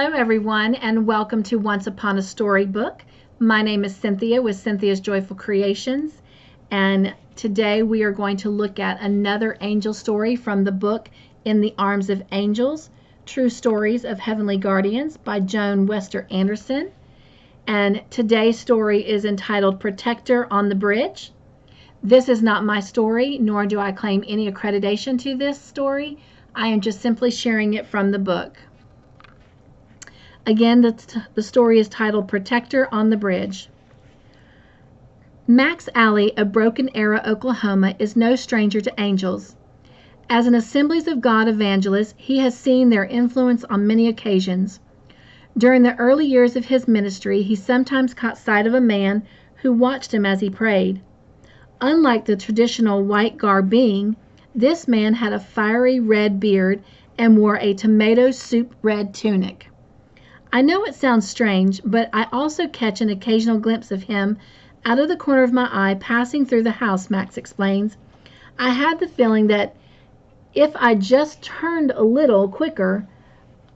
Hello everyone, and welcome to Once Upon a Storybook. My name is Cynthia with Cynthia's Joyful Creations, and today we are going to look at another angel story from the book In the Arms of Angels, True Stories of Heavenly Guardians by Joan Wester Anderson. And today's story is entitled Protector on the Bridge. This is not my story, nor do I claim any accreditation to this story. I am just simply sharing it from the book. Again, the story is titled Protector on the Bridge. Max Alley of Broken Arrow, Oklahoma is no stranger to angels. As an Assemblies of God evangelist, he has seen their influence on many occasions. During the early years of his ministry, he sometimes caught sight of a man who watched him as he prayed. Unlike the traditional white garb being, this man had a fiery red beard and wore a tomato soup red tunic. I know it sounds strange, but I also catch an occasional glimpse of him out of the corner of my eye passing through the house, Max explains. I had the feeling that if I just turned a little quicker,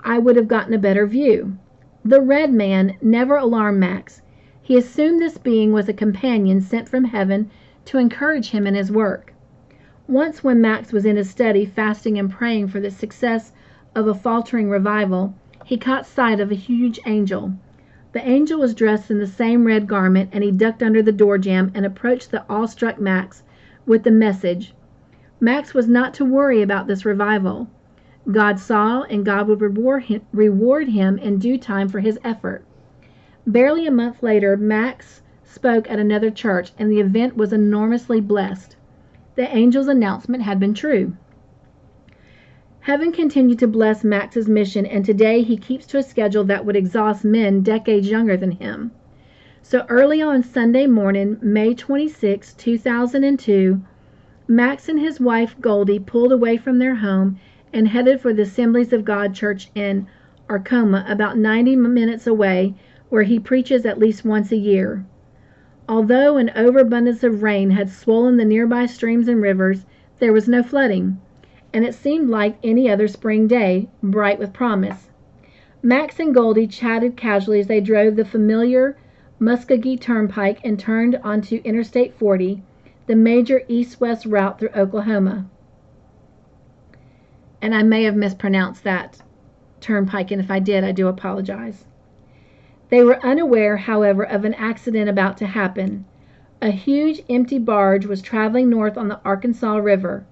I would have gotten a better view. The red man never alarmed Max. He assumed this being was a companion sent from heaven to encourage him in his work. Once when Max was in his study fasting and praying for the success of a faltering revival, he caught sight of a huge angel. The angel was dressed in the same red garment, and he ducked under the door jamb and approached the awestruck Max with the message. Max was not to worry about this revival. God saw, and God would reward him in due time for his effort. Barely a month later, Max spoke at another church, and the event was enormously blessed. The angel's announcement had been true. Heaven continued to bless Max's mission, and today he keeps to a schedule that would exhaust men decades younger than him. So early on Sunday morning, May 26, 2002, Max and his wife Goldie pulled away from their home and headed for the Assemblies of God Church in Arcoma, about 90 minutes away, where he preaches at least once a year. Although an overabundance of rain had swollen the nearby streams and rivers, there was no flooding, and it seemed like any other spring day, bright with promise. Max and Goldie chatted casually as they drove the familiar Muskogee Turnpike and turned onto Interstate 40, the major east-west route through Oklahoma. And I may have mispronounced that turnpike, and if I did, I do apologize. They were unaware, however, of an accident about to happen. A huge empty barge was traveling north on the Arkansas River.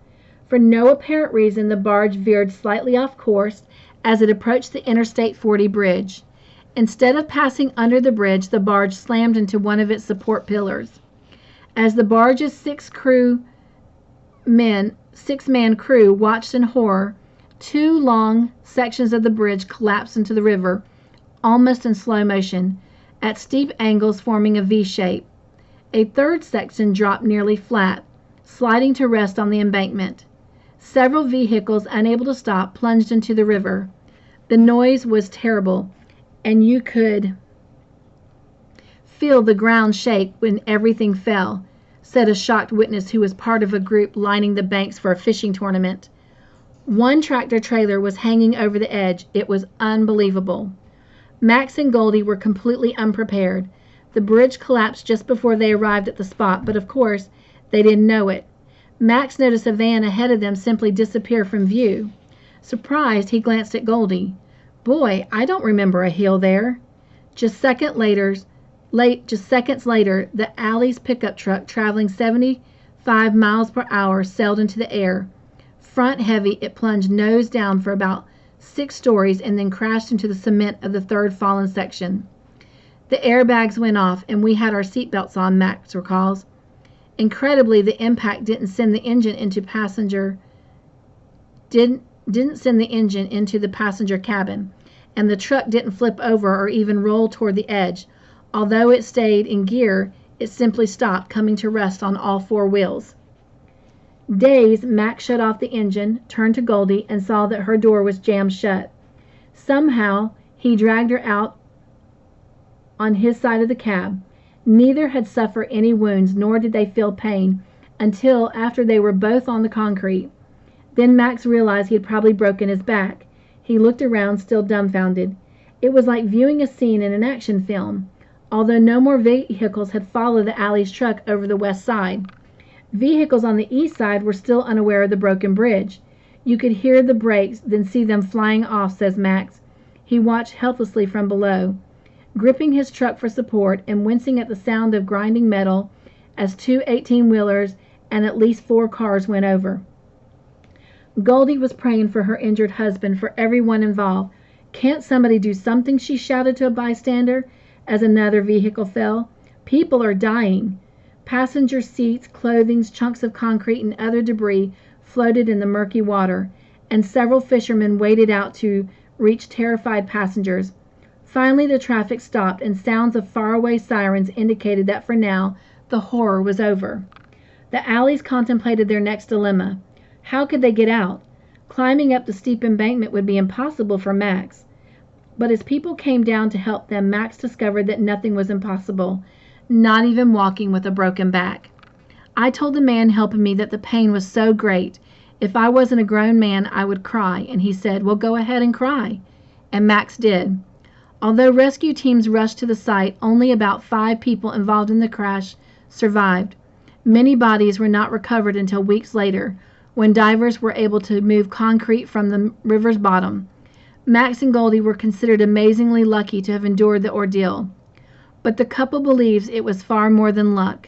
For no apparent reason, the barge veered slightly off course as it approached the Interstate 40 bridge. Instead of passing under the bridge, the barge slammed into one of its support pillars. As the barge's six-man crew watched in horror, two long sections of the bridge collapsed into the river, almost in slow motion, at steep angles forming a V shape. A third section dropped nearly flat, sliding to rest on the embankment. Several vehicles, unable to stop, plunged into the river. The noise was terrible, and you could feel the ground shake when everything fell, said a shocked witness who was part of a group lining the banks for a fishing tournament. One tractor trailer was hanging over the edge. It was unbelievable. Max and Goldie were completely unprepared. The bridge collapsed just before they arrived at the spot, but of course, they didn't know it. Max noticed a van ahead of them simply disappear from view. Surprised, he glanced at Goldie. "Boy, I don't remember a hill there." Just seconds later, the Alley's pickup truck, traveling 75 miles per hour, sailed into the air. Front heavy, it plunged nose down for about 6 stories and then crashed into the cement of the third fallen section. "The airbags went off, and we had our seatbelts on," Max recalls. Incredibly, the impact didn't send the engine into the passenger cabin, and the truck didn't flip over or even roll toward the edge. Although it stayed in gear, it simply stopped, coming to rest on all 4 wheels. Dazed, Max shut off the engine, turned to Goldie, and saw that her door was jammed shut. Somehow, he dragged her out on his side of the cab. Neither had suffered any wounds, nor did they feel pain, until after they were both on the concrete. Then Max realized he had probably broken his back. He looked around, still dumbfounded. It was like viewing a scene in an action film, although no more vehicles had followed the Alley's truck over the west side. Vehicles on the east side were still unaware of the broken bridge. You could hear the brakes, then see them flying off, says Max. He watched helplessly from below, gripping his truck for support and wincing at the sound of grinding metal as two 18-wheelers and at least 4 cars went over. Goldie was praying for her injured husband, for everyone involved. "Can't somebody do something?" she shouted to a bystander as another vehicle fell. "People are dying." Passenger seats, clothing, chunks of concrete, and other debris floated in the murky water, and several fishermen waded out to reach terrified passengers. Finally, the traffic stopped, and sounds of faraway sirens indicated that for now the horror was over. The Alleys contemplated their next dilemma. How could they get out? Climbing up the steep embankment would be impossible for Max. But as people came down to help them, Max discovered that nothing was impossible, not even walking with a broken back. "I told the man helping me that the pain was so great. If I wasn't a grown man, I would cry, and he said, 'Well, go ahead and cry.' And Max did." Although rescue teams rushed to the site, only about 5 people involved in the crash survived. Many bodies were not recovered until weeks later, when divers were able to move concrete from the river's bottom. Max and Goldie were considered amazingly lucky to have endured the ordeal. But the couple believes it was far more than luck.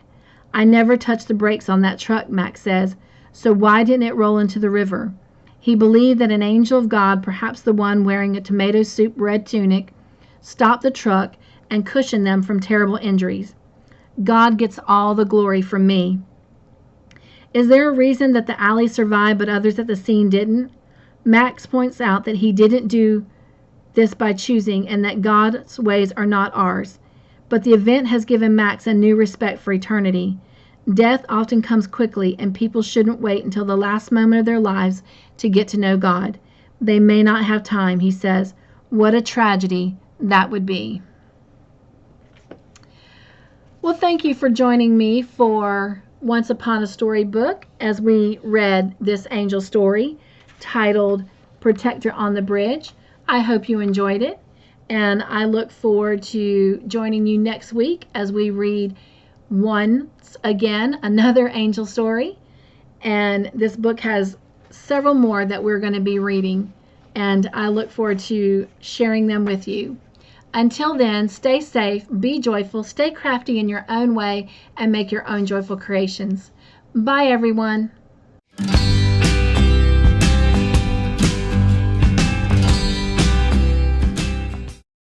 "I never touched the brakes on that truck," Max says, "so why didn't it roll into the river?" He believed that an angel of God, perhaps the one wearing a tomato soup red tunic, stopped the truck and cushioned them from terrible injuries. "God gets all the glory from me." Is there a reason that the Alley survived but others at the scene didn't? Max points out that he didn't do this by choosing, and that God's ways are not ours. But the event has given Max a new respect for eternity. Death often comes quickly, and people shouldn't wait until the last moment of their lives to get to know God. They may not have time, he says. What a tragedy that would be. Well, thank you for joining me for Once Upon a Storybook as we read this angel story titled Protector on the Bridge. I hope you enjoyed it, and I look forward to joining you next week as we read once again another angel story. And this book has several more that we're going to be reading, and I look forward to sharing them with you. Until then, stay safe, be joyful, stay crafty in your own way, and make your own joyful creations. Bye, everyone.